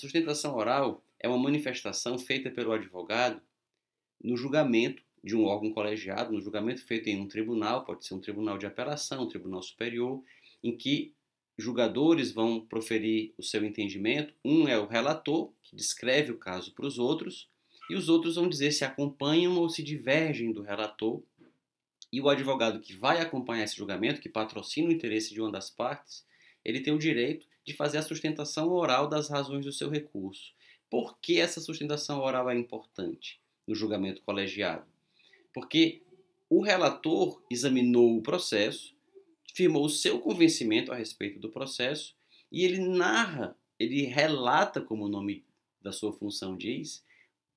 sustentação oral é uma manifestação feita pelo advogado no julgamento de um órgão colegiado, no julgamento feito em um tribunal, pode ser um tribunal de apelação, um tribunal superior, em que julgadores vão proferir o seu entendimento. Um é o relator, que descreve o caso para os outros, e os outros vão dizer se acompanham ou se divergem do relator. E o advogado que vai acompanhar esse julgamento, que patrocina o interesse de uma das partes, ele tem o direito de fazer a sustentação oral das razões do seu recurso. Por que essa sustentação oral é importante no julgamento colegiado? Porque o relator examinou o processo, firmou o seu convencimento a respeito do processo e ele narra, ele relata, como o nome da sua função diz,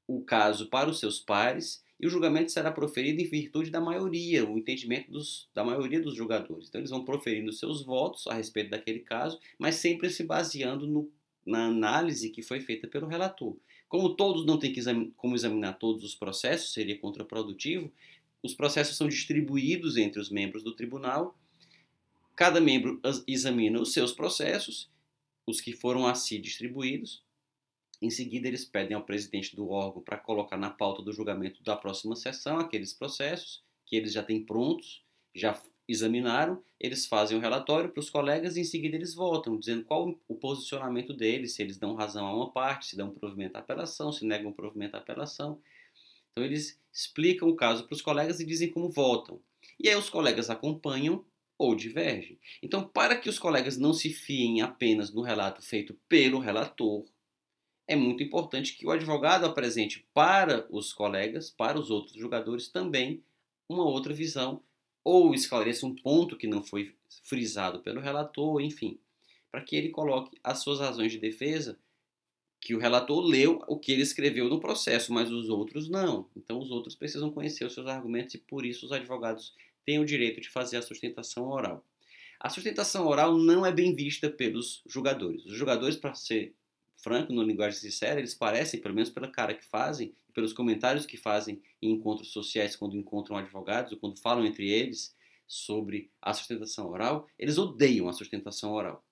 o caso para os seus pares e o julgamento será proferido em virtude da maioria, o entendimento da maioria dos julgadores. Então eles vão proferindo seus votos a respeito daquele caso, mas sempre se baseando na análise que foi feita pelo relator. Como todos não têm como examinar todos os processos, seria contraprodutivo, os processos são distribuídos entre os membros do tribunal, cada membro examina os seus processos, os que foram assim distribuídos. Em seguida, eles pedem ao presidente do órgão para colocar na pauta do julgamento da próxima sessão aqueles processos que eles já têm prontos, já examinaram, eles fazem o relatório para os colegas e em seguida eles votam, dizendo qual o posicionamento deles, se eles dão razão a uma parte, se dão provimento à apelação, se negam provimento à apelação. Então eles explicam o caso para os colegas e dizem como votam. E aí os colegas acompanham ou divergem. Então, para que os colegas não se fiem apenas no relato feito pelo relator, é muito importante que o advogado apresente para os colegas, para os outros julgadores também, uma outra visão, ou esclareça um ponto que não foi frisado pelo relator, enfim, para que ele coloque as suas razões de defesa, que o relator leu o que ele escreveu no processo, mas os outros não. Então os outros precisam conhecer os seus argumentos e por isso os advogados têm o direito de fazer a sustentação oral. A sustentação oral não é bem vista pelos julgadores. Os julgadores, para ser franco, no linguagem sincera, eles parecem, pelo menos pela cara que fazem, pelos comentários que fazem em encontros sociais quando encontram advogados, ou quando falam entre eles sobre a sustentação oral, eles odeiam a sustentação oral.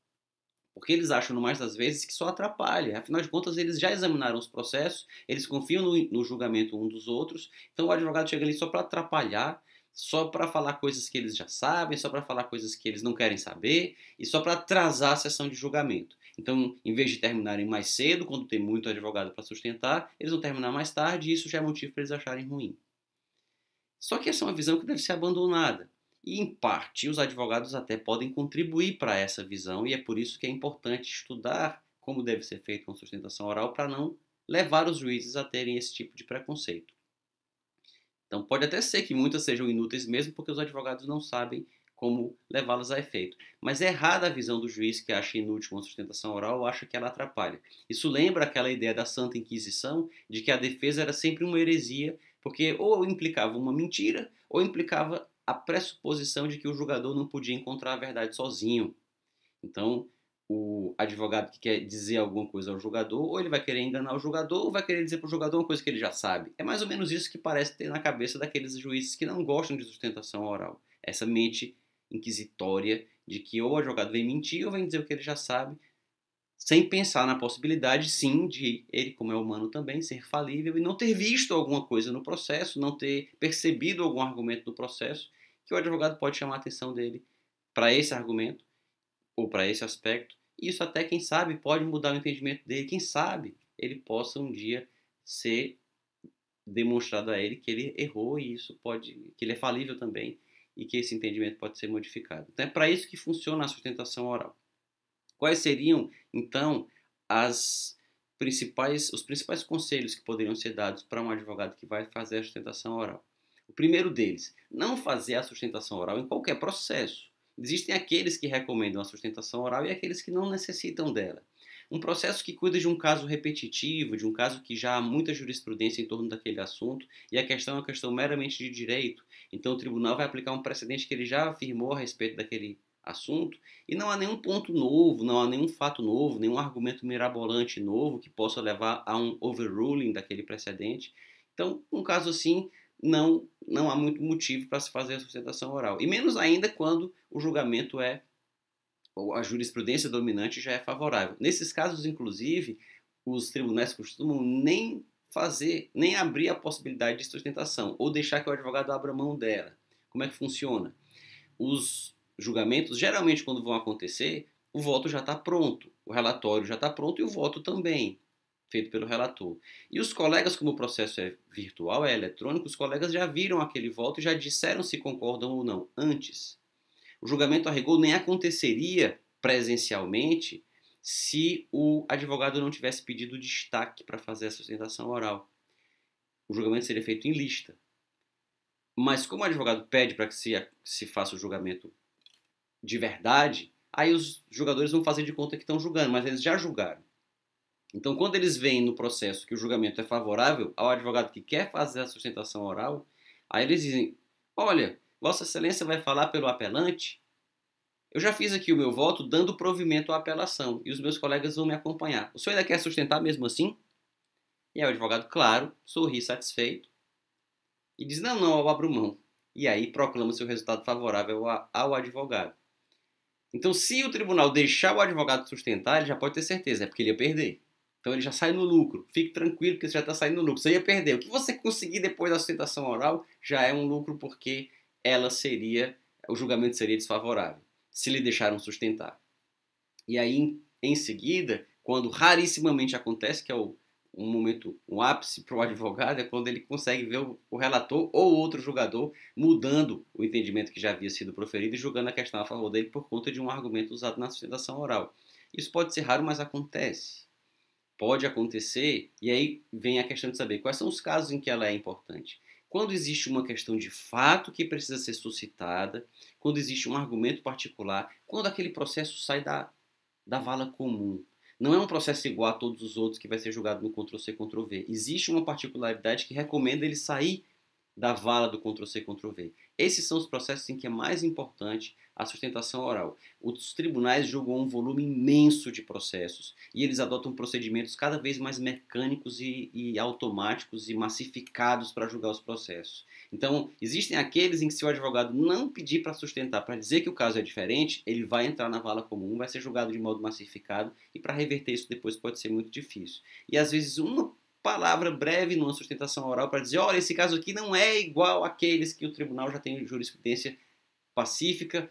Porque eles acham, no mais das vezes, que só atrapalha. Afinal de contas, eles já examinaram os processos, eles confiam no julgamento um dos outros, então o advogado chega ali só para atrapalhar, só para falar coisas que eles já sabem, só para falar coisas que eles não querem saber, e só para atrasar a sessão de julgamento. Então, em vez de terminarem mais cedo, quando tem muito advogado para sustentar, eles vão terminar mais tarde e isso já é motivo para eles acharem ruim. Só que essa é uma visão que deve ser abandonada. E, em parte, os advogados até podem contribuir para essa visão e é por isso que é importante estudar como deve ser feita uma sustentação oral para não levar os juízes a terem esse tipo de preconceito. Então, pode até ser que muitas sejam inúteis mesmo porque os advogados não sabem como levá-las a efeito. Mas é errada a visão do juiz que acha inútil uma sustentação oral ou acha que ela atrapalha. Isso lembra aquela ideia da Santa Inquisição de que a defesa era sempre uma heresia, porque ou implicava uma mentira ou implicava a pressuposição de que o julgador não podia encontrar a verdade sozinho. Então, o advogado que quer dizer alguma coisa ao julgador, ou ele vai querer enganar o julgador, ou vai querer dizer para o julgador uma coisa que ele já sabe. É mais ou menos isso que parece ter na cabeça daqueles juízes que não gostam de sustentação oral. Essa mente inquisitória de que ou o advogado vem mentir ou vem dizer o que ele já sabe, sem pensar na possibilidade, sim, de ele, como é humano também, ser falível e não ter visto alguma coisa no processo, não ter percebido algum argumento no processo, que o advogado pode chamar a atenção dele para esse argumento ou para esse aspecto. E isso até, quem sabe, pode mudar o entendimento dele. Quem sabe ele possa um dia ser demonstrado a ele que ele errou e isso pode, que ele é falível também e que esse entendimento pode ser modificado. Então é para isso que funciona a sustentação oral. Quais seriam, então, os principais conselhos que poderiam ser dados para um advogado que vai fazer a sustentação oral? O primeiro deles, não fazer a sustentação oral em qualquer processo. Existem aqueles que recomendam a sustentação oral e aqueles que não necessitam dela. Um processo que cuida de um caso repetitivo, de um caso que já há muita jurisprudência em torno daquele assunto, e a questão é uma questão meramente de direito, então o tribunal vai aplicar um precedente que ele já afirmou a respeito daquele assunto, e não há nenhum ponto novo, não há nenhum fato novo, nenhum argumento mirabolante novo que possa levar a um overruling daquele precedente. Então, um caso assim, não há muito motivo para se fazer a sustentação oral. E menos ainda quando o julgamento ou a jurisprudência dominante já é favorável. Nesses casos, inclusive, os tribunais costumam nem fazer, nem abrir a possibilidade de sustentação, ou deixar que o advogado abra mão dela. Como é que funciona? Os julgamentos, geralmente quando vão acontecer, o voto já está pronto, o relatório já está pronto e o voto também, feito pelo relator. E os colegas, como o processo é virtual, é eletrônico, os colegas já viram aquele voto e já disseram se concordam ou não antes. O julgamento a rigor nem aconteceria presencialmente se o advogado não tivesse pedido destaque para fazer a sustentação oral. O julgamento seria feito em lista. Mas como o advogado pede para que se faça o julgamento de verdade, aí os julgadores vão fazer de conta que estão julgando, mas eles já julgaram. Então, quando eles veem no processo que o julgamento é favorável ao advogado que quer fazer a sustentação oral, aí eles dizem: olha, Vossa Excelência vai falar pelo apelante? Eu já fiz aqui o meu voto dando provimento à apelação e os meus colegas vão me acompanhar. O senhor ainda quer sustentar mesmo assim? E aí o advogado, claro, sorri satisfeito e diz: não, não, eu abro mão. E aí proclama seu resultado favorável ao advogado. Então, se o tribunal deixar o advogado sustentar, ele já pode ter certeza, é porque ele ia perder. Então ele já sai no lucro. Fique tranquilo que você já está saindo no lucro. Você ia perder. O que você conseguir depois da sustentação oral já é um lucro porque o julgamento seria desfavorável, se lhe deixaram sustentar. E aí, em seguida, quando rarissimamente acontece, que é um ápice para o advogado, é quando ele consegue ver o relator ou outro julgador mudando o entendimento que já havia sido proferido e julgando a questão a favor dele por conta de um argumento usado na sustentação oral. Isso pode ser raro, mas acontece. Pode acontecer, e aí vem a questão de saber quais são os casos em que ela é importante. Quando existe uma questão de fato que precisa ser suscitada, quando existe um argumento particular, quando aquele processo sai da vala comum. Não é um processo igual a todos os outros que vai ser julgado no Ctrl-C, Ctrl-V. Existe uma particularidade que recomenda ele sair da vala do Ctrl-C, Ctrl-V. Esses são os processos em que é mais importante a sustentação oral. Os tribunais julgam um volume imenso de processos e eles adotam procedimentos cada vez mais mecânicos e automáticos e massificados para julgar os processos. Então, existem aqueles em que se o advogado não pedir para sustentar, para dizer que o caso é diferente, ele vai entrar na vala comum, vai ser julgado de modo massificado e para reverter isso depois pode ser muito difícil. E às vezes uma palavra breve numa sustentação oral para dizer: olha, esse caso aqui não é igual àqueles que o tribunal já tem jurisprudência pacífica,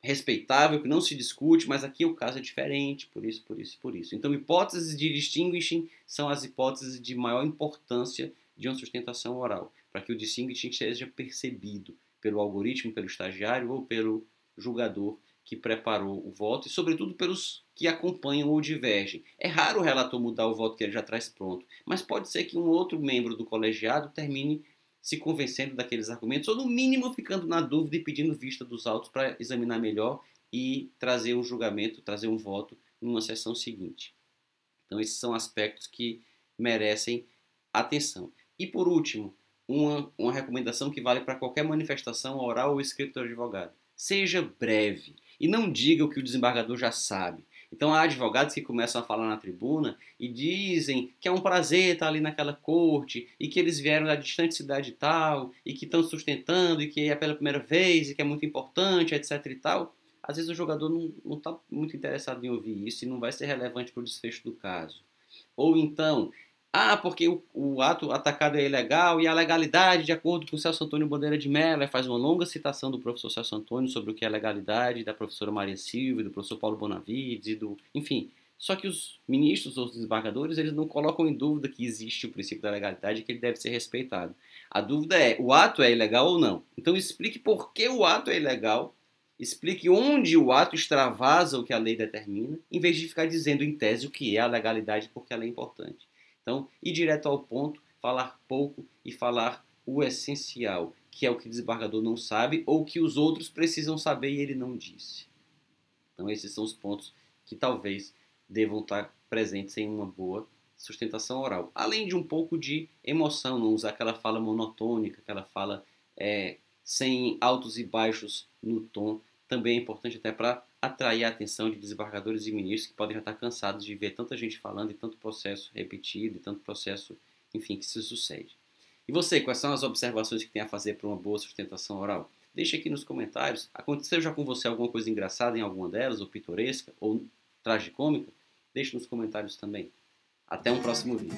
respeitável, que não se discute, mas aqui o caso é diferente, por isso, por isso, por isso. Então, hipóteses de distinguishing são as hipóteses de maior importância de uma sustentação oral, para que o distinguishing seja percebido pelo algoritmo, pelo estagiário ou pelo julgador que preparou o voto e, sobretudo, pelos que acompanham ou divergem. É raro o relator mudar o voto que ele já traz pronto, mas pode ser que um outro membro do colegiado termine se convencendo daqueles argumentos, ou no mínimo ficando na dúvida e pedindo vista dos autos para examinar melhor e trazer um julgamento, trazer um voto numa sessão seguinte. Então esses são aspectos que merecem atenção. E por último, uma recomendação que vale para qualquer manifestação oral ou escrita do advogado. Seja breve e não diga o que o desembargador já sabe. Então há advogados que começam a falar na tribuna e dizem que é um prazer estar ali naquela corte e que eles vieram da distante cidade tal e que estão sustentando e que é pela primeira vez e que é muito importante, etc e tal. Às vezes o jogador não está muito interessado em ouvir isso e não vai ser relevante para o desfecho do caso. Ou então, porque o ato atacado é ilegal e a legalidade, de acordo com o Celso Antônio Bandeira de Mello, faz uma longa citação do professor Celso Antônio sobre o que é legalidade, da professora Maria Silva, do professor Paulo Bonavides, enfim. Só que os ministros ou os desembargadores, eles não colocam em dúvida que existe o princípio da legalidade e que ele deve ser respeitado. A dúvida é, o ato é ilegal ou não? Então explique por que o ato é ilegal, explique onde o ato extravasa o que a lei determina, em vez de ficar dizendo em tese o que é a legalidade porque ela é importante. Então, ir direto ao ponto, falar pouco e falar o essencial, que é o que o desembargador não sabe ou que os outros precisam saber e ele não disse. Então, esses são os pontos que talvez devam estar presentes em uma boa sustentação oral. Além de um pouco de emoção, não usar aquela fala monotônica, aquela fala sem altos e baixos no tom, também é importante até para atrair a atenção de desembargadores e ministros que podem já estar cansados de ver tanta gente falando e tanto processo repetido e tanto processo, enfim, que se sucede. E você, quais são as observações que tem a fazer para uma boa sustentação oral? Deixe aqui nos comentários. Aconteceu já com você alguma coisa engraçada em alguma delas, ou pitoresca, ou tragicômica? Deixe nos comentários também. Até um próximo vídeo.